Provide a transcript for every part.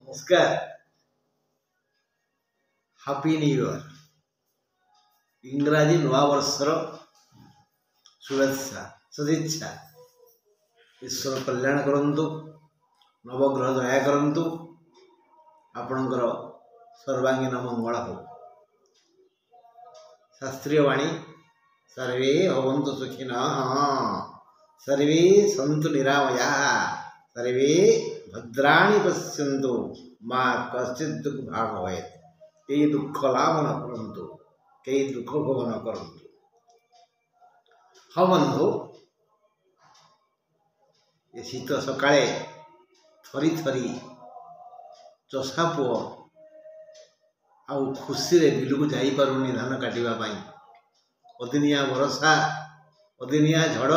नमस्कार। Happy new year इंग्राजी नवा वर्षर शुभेच्छा सदिच्छा। ईश्वर कल्याण करंतु, नवग्रह दया करंतु, आपणकर सर्वांगीन मंगल हो। शास्त्रीय वाणी सर्वे भवन्तु सुखिनः, सर्वे सन्तु निरामयाः, सर्वे भद्राणि पश्यन्तु, मा कश्चित् दुःखभाग् भवेत्। केही दुःख लाभ न करन्तु, केही दुःख भोग न करन्तु। हाँ बंधु, ये शीत सकाळे थरी थरी चषा पुओ आउ खुशी रे बिलुक जाई पारुनी धान काटिबा पाई। अदिनिया वर्षा, अदिनिया झड़,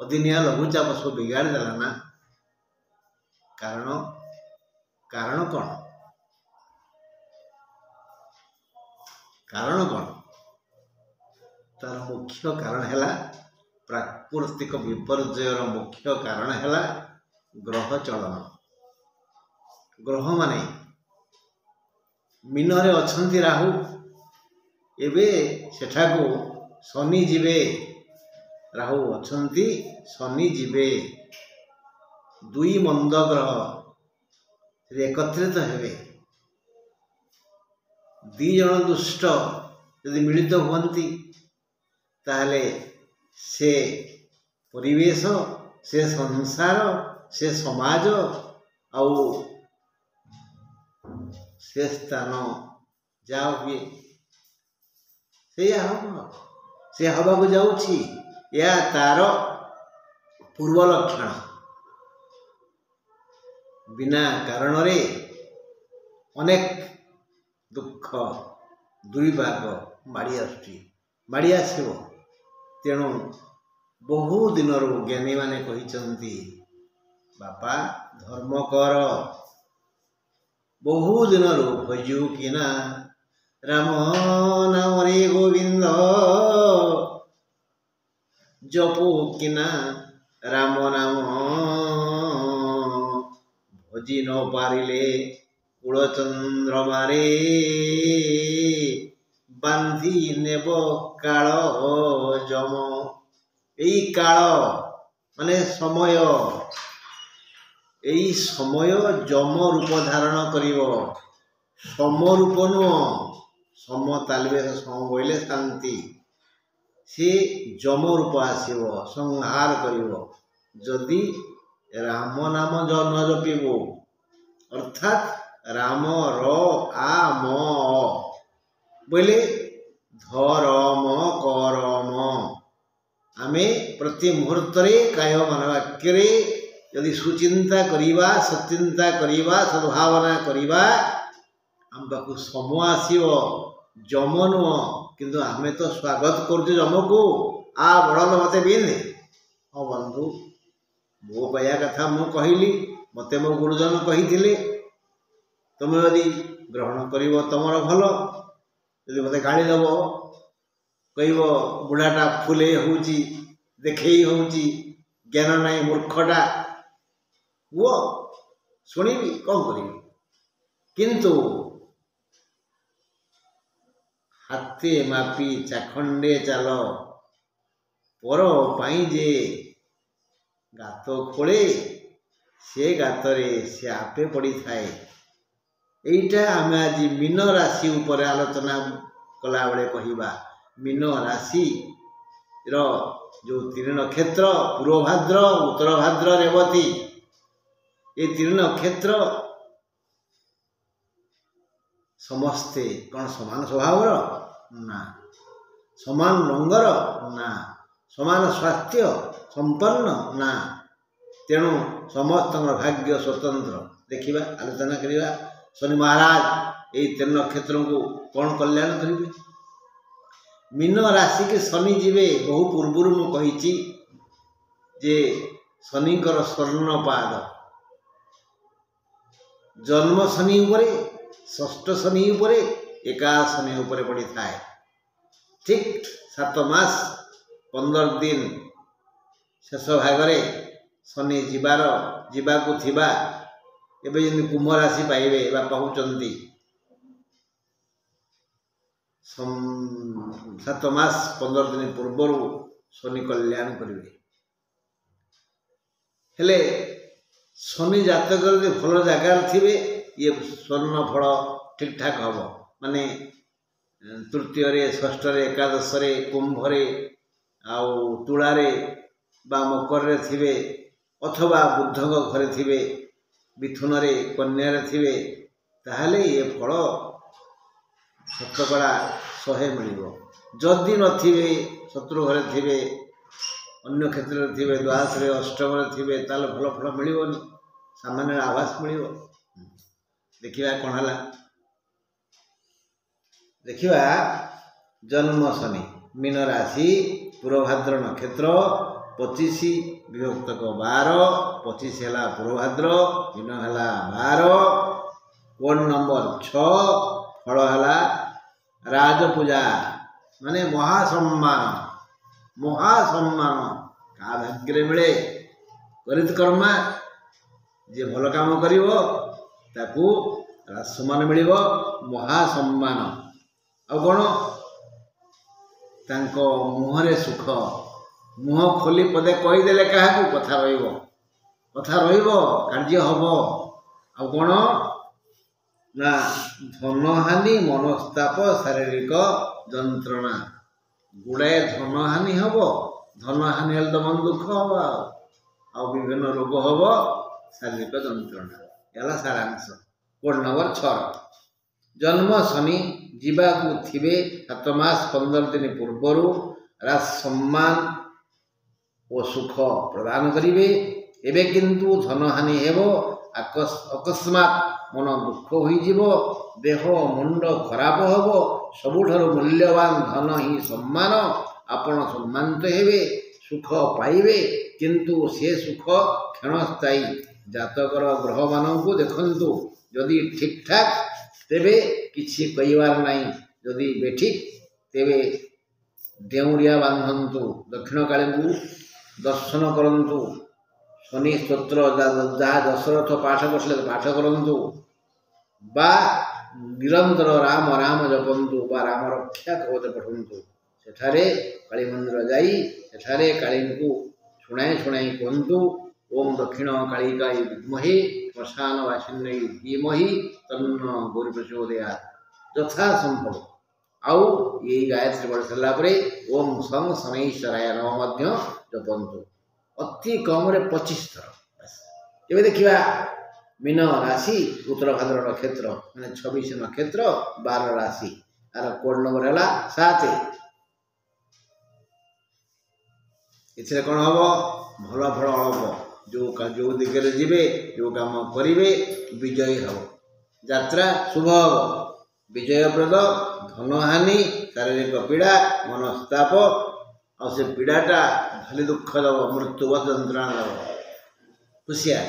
अदिनिया लघुचाप सब बिगाड़ देला ना। कारण कारण कौन? कारण कौन? तार मुख्य कारण है प्राकृतिक विपर्ययर मुख्य कारण है ग्रह चलन। ग्रह माने मीनरे अछंती राहु, एबे सेठाको शनि जीवे। राहु अछंती, शनि जीवे। दुई मंद ग्रह एकत्रित हेबे। दी जन दुष्ट यदि मिलित हुअन्ति ताहले से परिवेश, से संसार, से समाज आउ से स्थान जा हुए से हवा को जाउछि। या तार पूर्व लक्षण। बिना कारण रे अनेक दुख दुर्भाग माड़ी आसव। तेणु बहु दिन ज्ञानी माने कहिचंती बापा धर्म कर। बहु दिन भजु किना राम नाम रे गोविंद, जपु किना राम नाम। भजी न पारिले कूल चंद्रमारे, बांधी नेब काल जम। यही काल माने समय, यही समय जम रूप धारण करिवो। सम रूप नुह, सम तालबेर सम बोले शांति। से जम रूप आसीव, संहार करिवो जदि राम नाम न जपिबो। अर्थात राम र आ म बोले धरम करम। आमे प्रति मुहूर्त काय मन वाक्य यदि सुचिंता करिबा, सचिंता करिबा, सद्भावना करिबा, आम पाखु सम आसीव, जम नुह। किंतु आमे तो स्वागत करुଛୁ जमको। आ बड़द मते बिन। हाँ बंधु, मो कहया कथा मु कहली, मते मो गुरुजन कही। तुम यदि ग्रहण करिवो तमर भल, यदि मते गाड़ी दब कहब बुढ़ाटा फुले होउची, देखेई होउची, ज्ञान नाई मूर्खटा, वो शुणिबी कौन करिबी। किंतु हाथे मापी चाखंडे चाल, पर पाई जे गात खोले, से गातरे से आपे पड़ी थाए। एइटा आमे आज मीन राशि उपर आलोचना कला बेले कहिबा। मीन राशि रो जो तीन नक्षत्र पूर्व भाद्र, उत्तर भाद्र, रेवती, ये तीन नक्षत्र समस्ते कौन समान स्वभावर ना, समान रंगर ना, समान स्वास्थ्य संपन्न ना। तेणु समस्त भाग्य स्वतंत्र। देखिबा, आलोचना करिबा। शनि महाराज यही तीन नक्षत्र को कौन कल्याण करेंगे। मीन राशि के शनि जीवे। बहु पूर्वर मु कही जे शनिकर स्वर्ण पाद जन्म शनि उपरे, षष्ठ शनि उपरे, एकादश शनि उपरे पड़ी थाए। ठीक 7 मास 15 दिन शेष भागरे शनि जीवाको थिबा ଏବେ ଯେମିତି କୁମ୍ଭ ରାଶି ପାଇବେ ବା ପାଉଛନ୍ତି 7 ମାସ 15 ଦିନ ପୂର୍ବରୁ ଶନି କଲ୍ୟାଣ କରିବେ। ହେଲେ ଶନି ଜାତକ ଯଦି ଭଲ ଜାଗାରେ ଥିବେ ଇଏ ସ୍ୱର୍ଣ୍ଣ ଫଳ ଠିକ୍ ଠାକ୍ ହେବ। ମାନେ ତୃତୀୟରେ, ଷଷ୍ଠରେ, ଏକାଦଶରେ, କୁମ୍ଭରେ ଆଉ ତୁଳାରେ ବା ମକରରେ ଥିବେ ଅଥବା ବୁଦ୍ଧଙ୍କ ଘରେ ଥିବେ, ମିଥୁନରେ, କନ୍ୟାରେ ଥିବେ, ତାହେଲେ ଏ ଫଳ ଶତକଡ଼ା 100 ମିଳିବ। ଯଦି ନଥିବେ, ଶତ୍ରୁ ଘରେ ଥିବେ, ଅନ୍ୟ କ୍ଷେତ୍ରରେ ଥିବେ, ଦ୍ୱାଦଶରେ, ଅଷ୍ଟମରେ ଥିବେ, ତାହେଲେ ଭଲ ଫଳ ମିଳିବନି, ସାମାନ୍ୟ ଆଭାସ ମିଳିବ। ଦେଖିବା କ'ଣ ହେଲା। ଦେଖିବା ଜନ୍ମ ଶନି ମୀନ ରାଶି, ପୂର୍ବଭାଦ୍ର ନକ୍ଷତ୍ର, 25 ବିଭକ୍ତକ 12, 25 ହେଲା ପୂର୍ବଭାଦ୍ର, ମୀନ ହେଲା 12, କୋଡ଼ ନମ୍ବର 6, ଫଳ ହେଲା ରାଜପୂଜା, ମାନେ ମହାସମ୍ମାନ। କାହା ଭାଗ୍ୟରେ ମିଳେ କରିତ କର୍ମା। ଯିଏ ଭଲ କାମ କରିବ ତାକୁ ରାଜସମ୍ମାନ ମିଳିବ, ମହାସମ୍ମାନ। ଆଉ କ'ଣ, ତାଙ୍କ ମୁହଁରେ ସୁଖ। ମୁହଁ ଖୋଲି ପଦେ କହିଦେଲେ କାହାକୁ କଥା ରହିବ, କାର୍ଯ୍ୟ ହେବ। ଆଉ କ'ଣ ନା ଧନହାନି, ମନସ୍ତାପ, ଶାରୀରିକ ଯନ୍ତ୍ରଣା। ଗୁଡ଼ାଏ ଧନହାନି ହେବ, ଧନହାନି ହେଲେ ତ ମନ ଦୁଃଖ ହେବ, ଆଉ ବିଭିନ୍ନ ରୋଗ ହେବ, ଶାରୀରିକ ଯନ୍ତ୍ରଣା। ହେଲା ସାରାଂଶ କୋଡ଼ ନମ୍ବର 6। ଜନ୍ମ ଶନି ଯିବାକୁ ଥିବେ 7 ମାସ 15 ଦିନ ପୂର୍ବରୁ ରାଜ ସମ୍ମାନ ଓ ସୁଖ ପ୍ରଦାନ କରିବେ। ଏବେ କିନ୍ତୁ ଧନହାନି ହେବ, ଅକସ୍ମାତ୍ ମନ ଦୁଃଖ ହୋଇଯିବ, ଦେହ ମୁଣ୍ଡ ଖରାପ ହେବ। ସବୁଠାରୁ ମୂଲ୍ୟବାନ ଧନ ହିଁ ସମ୍ମାନ। ଆପଣ ସମ୍ମାନିତ ହେବେ, ସୁଖ ପାଇବେ, କିନ୍ତୁ ସେ ସୁଖ କ୍ଷଣସ୍ଥାୟୀ। ଜାତକର ଗ୍ରହମାନଙ୍କୁ ଦେଖନ୍ତୁ, ଯଦି ଠିକ୍ ଠାକ୍ ତେବେ କିଛି କହିବାର ନାହିଁ, ଯଦି ବେଠିକ୍ ତେବେ ଡେଉଁରିଆ ବାନ୍ଧନ୍ତୁ, ଦକ୍ଷିଣକାଳୀଙ୍କୁ ଦର୍ଶନ କରନ୍ତୁ, ଶନି ସ୍ତୋତ୍ର ଯାହା ଦଶରଥ ପାଠ କରିଥିଲେ ପାଠ କରନ୍ତୁ, ବା ନିରନ୍ତର ରାମ ରାମ ଜପନ୍ତୁ, ବା ରାମ ରକ୍ଷା କବଚ ପଠନ୍ତୁ। ସେଠାରେ କାଳୀ ମନ୍ଦିର ଯାଇ ସେଠାରେ କାଳୀଙ୍କୁ ଶୁଣାଇ କୁହନ୍ତୁ, ଓಂ ଦକ୍ଷିଣ କାଳିକାୟ ବିଦ୍ମହେ ଶ୍ମଶାନ ବାସିନ୍ୟୈ ଧୀମହି ତନ୍ନୋ ଗୌରୀ ପ୍ରଚୋଦୟାତ୍ ଯଥା ସମ୍ଭବ। ଆଉ ଏଇ ଗାୟତ୍ରୀ ପଢ଼ି ସାରିଲା ପରେ ଓಂ ସଂ ଶନୈଶ୍ୱରାୟ ନମଃ ମଧ୍ୟ ଜପନ୍ତୁ, ଅତି କମରେ 25 ଥର। ଏବେ ଦେଖିବା ମୀନ ରାଶି, ଉତ୍ତର ଭାଦ୍ର ନକ୍ଷତ୍ର, ମାନେ 26 ନକ୍ଷତ୍ର, 12 ରାଶି। ଆର କୋଡ଼ ନମ୍ବର ହେଲା 7। ଏଥିରେ କ'ଣ ହେବ? ଭଲ ଫଳ ଅଳପ। ଯେଉଁ ଦିଗରେ ଯିବେ, ଯେଉଁ କାମ କରିବେ, ବିଜୟୀ ହେବ। ଯାତ୍ରା ଶୁଭ ହେବ, ବିଜୟପ୍ରଦ। ଧନହାନି, ଶାରୀରିକ ପୀଡ଼ା, ମନସ୍ତାପ, ଆଉ ସେ ପୀଡ଼ାଟା ଭାରି ଦୁଃଖ ଦେବ, ମୃତ୍ୟୁବତ ଯନ୍ତ୍ରଣା ଦେବ। ହୁସିଆର।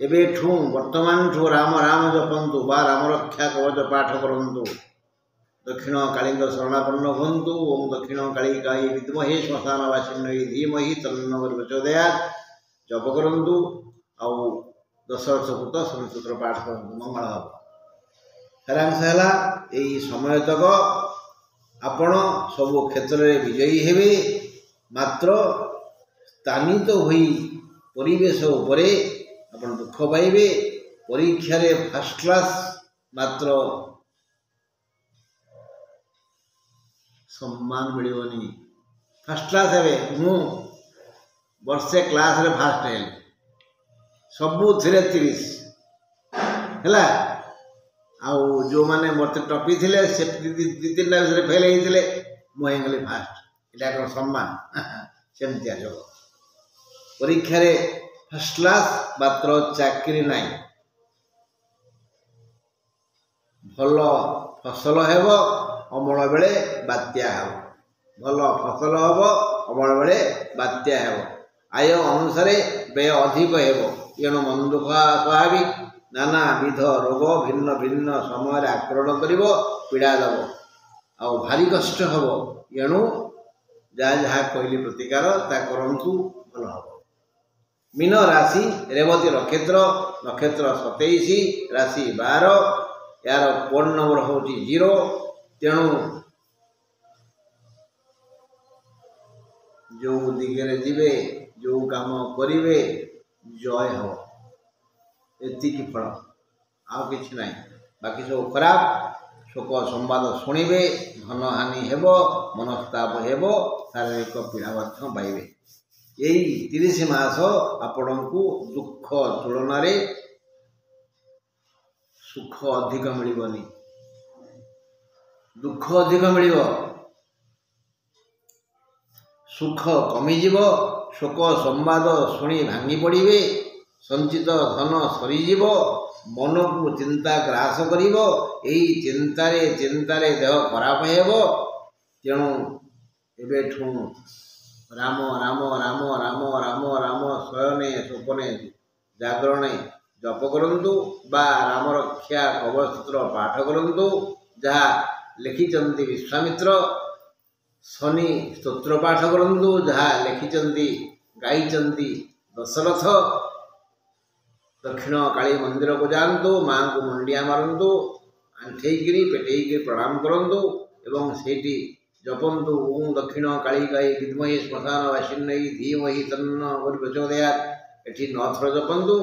ଏବେଠୁ ବର୍ତ୍ତମାନଠୁ ରାମ ରାମ ଜପନ୍ତୁ, ବା ରାମ ରକ୍ଷା କବଚ ପାଠ କରନ୍ତୁ, ଦକ୍ଷିଣ କାଳୀଙ୍କ ଶରଣାପନ୍ନ ହୁଅନ୍ତୁ। ଓಂ ଦକ୍ଷିଣ କାଳିକାୟ ବିଦ୍ମହେ ଶ୍ମଶାନ ବାସିନ୍ୟୈ ଧୀମହି ତନ୍ନୋ ଗୌରୀ ପ୍ରଚୋଦୟାତ୍ ଜପ କରନ୍ତୁ। ଆଉ ଦଶରଥ ପୁତ୍ର ଶନି ସ୍ତୋତ୍ର ପାଠ କରନ୍ତୁ, ମଙ୍ଗଳ ହେବ। ସାରାଂଶ ହେଲା, ଏହି ସମୟତକ ଆପଣ ସବୁ କ୍ଷେତ୍ରରେ ବିଜୟୀ ହେବେ। ମାତ୍ର ସ୍ଥାନିତ ହୋଇ ପରିବେଶ ଉପରେ ଆପଣ ଦୁଃଖ ପାଇବେ। ପରୀକ୍ଷାରେ ଫାଷ୍ଟ କ୍ଲାସ୍, ମାତ୍ର ସମ୍ମାନ ମିଳିବନି। ଫାଷ୍ଟ କ୍ଲାସ୍ ହେବେ। ମୁଁ ବର୍ଷେ କ୍ଲାସ୍ରେ ଫାଷ୍ଟ ହେଲି, ସବୁଥିରେ 30 ହେଲା। ଆଉ ଯେଉଁମାନେ ମୋତେ ଟପିଥିଲେ ସେ 2-3ଟା ବିଷୟରେ ଫେଲ୍ ହେଇଥିଲେ, ମୁଁ ହେଇଗଲି ଫାଷ୍ଟ। ଏଇଟା କ'ଣ ସମ୍ମାନ? ସେମିତିଆ ଯୋଗ। ପରୀକ୍ଷାରେ ଫାଷ୍ଟ କ୍ଲାସ୍, ମାତ୍ର ଚାକିରି ନାହିଁ। ଭଲ ଫସଲ ହେବ, ଅମଳ ବେଳେ ବାତ୍ୟା ହେବ। ଭଲ ଫସଲ ହେବ, ଅମଳ ବେଳେ ବାତ୍ୟା ହେବ। ଆୟ ଅନୁସାରେ ବ୍ୟୟ ଅଧିକ ହେବ, ଏଣୁ ମନ ଦୁଃଖ ସ୍ୱାଭାବିକ। ନାନାବିଧ ରୋଗ ଭିନ୍ନ ଭିନ୍ନ ସମୟରେ ଆକ୍ରମଣ କରିବ, ପୀଡ଼ା ଦେବ, ଆଉ ଭାରି କଷ୍ଟ ହେବ। ଏଣୁ ଯାହା କହିଲି ପ୍ରତିକାର ତା କରନ୍ତୁ, ଭଲ ହେବ। मीन राशि रेवती नक्षत्र नक्षत्र 27 राशि 12 यार फोन नंबर हूँ 0 तेणु जो दिगरे जीवे जो काम करिवे जय हो एति फल आउ कि ना बाकी सब खराब शोक संवाद शुणे धन हानि हेब मनस्ताप हेब शारीरिक पीड़ा पाइबे यही 30 मास आपण को दुख तुलन सुख अधिक मिलनी दुख अधिक मिल सुख कमिज शोक संवाद शुणी भांगी पड़े संचित धन सरीज मन को चिंता ग्रास कर चिंतारे देह खराब हो तेणु एबेठू राम राम राम राम राम राम शयने स्वपने जागरणे जप करंतु बा राम रक्षा कवचसूत्र पाठ करंतु जहाँ लिखिचंती विश्वामित्र शनि स्तोत्र पाठ करंतु जहाँ लिखिचंती गाइचंती दशरथ दक्षिण काली मंदिर को जातु माँ को मुंडिया मारंतु आंठेकरी पेटेकरी प्रणाम करंतु एवं सेठी जपंतु ओं दक्षिण काली गाई विद्महे श्मशान वासिन्यै धीमहि तन्नो प्रचोदयात् एठी 9 थर जपंतु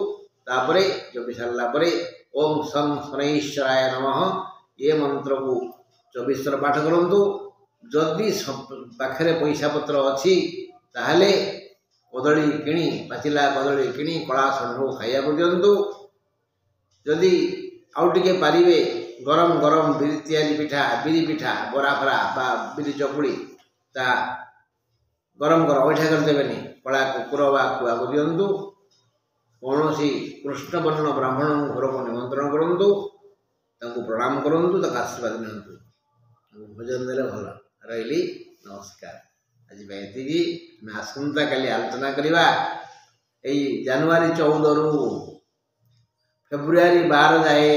तापरे जपि सारला परे ओं सं शनैश्चराय नमः ये मंत्र को 24 थर पाठ करंतु जदि पाखरे पैसा पत्र अछि ताहले कदली किणी पाचिला कदली किणी कला षंढ खाइया दिंतु जदि आउ टिके पारिबे गरम गरम बिरी तैयारी पिठा बरा फरा बा बिरी चकुड़ी ता गरम गरम अठा करदेवेनि कला कुकुर बा कुआ को दिंतु कौन कृष्णवर्ण ब्राह्मण घर को निमंत्रण करंतु तांको प्रणाम करंतु ताका आशीर्वाद नियंतु भोजन देले भल रही नमस्कार आज एति आसंता काली आलोचना करवा यही जनवरी 14 रु फेब्रुआरी 12 जाए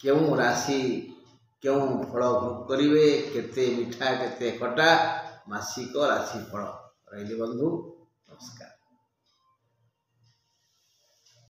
क्यों राशि क्यों फल भोग करेंगे केते मिठा केते खटा मासिक राशि फल रही बंधु नमस्कार।